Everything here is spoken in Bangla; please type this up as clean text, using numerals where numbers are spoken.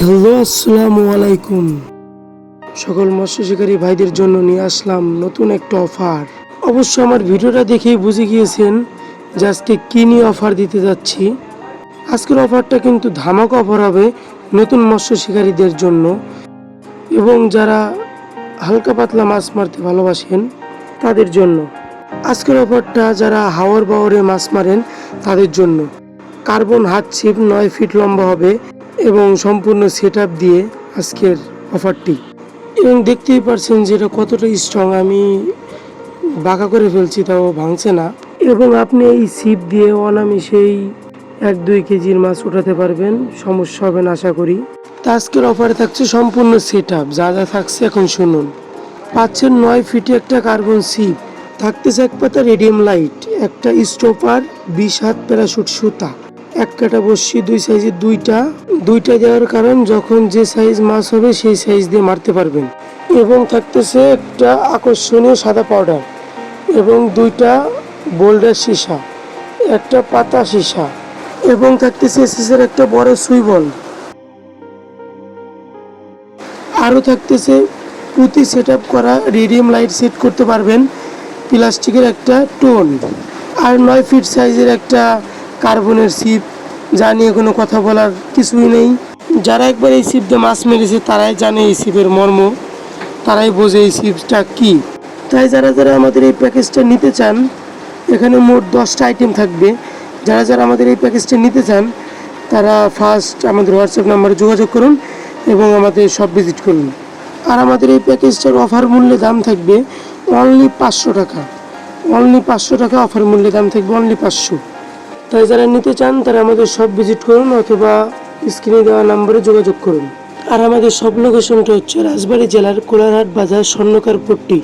হ্যালো, আসসালামু আলাইকুম। সকল মৎস্য শিকারী ভাইদের জন্য নিয়ে আসলাম নতুন একটা অফার। অবশ্য আমার ভিডিওটা দেখেই বুঝে গিয়েছেন যে আজকে কী নিয়ে অফার দিতে যাচ্ছি। আজকের অফারটা কিন্তু ধামাকা অফার হবে নতুন মৎস্য শিকারীদের জন্য, এবং যারা হালকা পাতলা মাছ মারতে ভালোবাসেন তাদের জন্য। আজকের অফারটা যারা হাওর বাওরে মাছ মারেন তাদের জন্য। কার্বন হাত ছিপ 9 ফিট লম্বা হবে এবং সম্পূর্ণ সেট আপ দিয়ে আজকের অফারটি। এবং দেখতেই পারছেন যে এটা কতটা স্ট্রং, আমি বাঁকা করে ফেলছি তাও ভাঙছে না। এবং আপনি এই ছিপ দিয়ে অনায়াসেই 1-2 কেজির মাছ উঠাতে পারবেন, সমস্যা হবে না আশা করি। তা আজকের অফারে থাকছে সম্পূর্ণ সেট আপ, যা যা থাকছে এখন শুনুন। পাচ্ছেন 9 ফিটে একটা কার্বন ছিপ, থাকতেছে এক পাতা রেডিয়াম লাইট, একটা স্টোপার, 20 হাত প্যারাশুট সুতা, এক কাটা বড়শি 2 সাইজের দুইটা দেওয়ার কারণ যখন যে সাইজ মাছ হবে সেই সাইজ দিয়ে মারতে পারবেন। এবং থাকতেছে একটা আকর্ষণীয় সাদা পাউডার এবং 2টা বোল্ডার সীসা, একটা পাতা সীসা, এবং থাকতেছে এসএসের একটা বড় সুইবল। আরও থাকতেছে পুঁতি সেট আপ করা রেডিয়াম লাইট সেট করতে পারবেন, প্লাস্টিকের একটা টোন, আর 9 ফিট সাইজের একটা কার্বনের ছিপ, যা নিয়ে কোনো কথা বলার কিছুই নেই। যারা একবার এই ছিপ দিয়ে মাছ মেরেছে তারাই জানে এই ছিপের মর্ম, তারাই বোঝে এই ছিপটা কী। তাই যারা যারা আমাদের এই প্যাকেজটা নিতে চান, এখানে মোট 10টা আইটেম থাকবে। যারা যারা আমাদের এই প্যাকেজটা নিতে চান তারা ফার্স্ট আমাদের হোয়াটসঅ্যাপ নাম্বারে যোগাযোগ করুন এবং আমাদের শপ ভিজিট করুন। আর আমাদের এই প্যাকেজটার অফার মূল্যে দাম থাকবে অনলি 500 টাকা। অনলি 500 টাকা অফার মূল্যে দাম থাকবে, অনলি 500। তাই যারা নিতে চান তারা আমাদের শপ ভিজিট করুন অথবা স্ক্রিনে দেওয়া নাম্বারে যোগাযোগ করুন। আর আমাদের সব লোকেশনটা হচ্ছে রাজবাড়ী জেলার কোলারহাট বাজার, স্বর্ণকার পট্টি।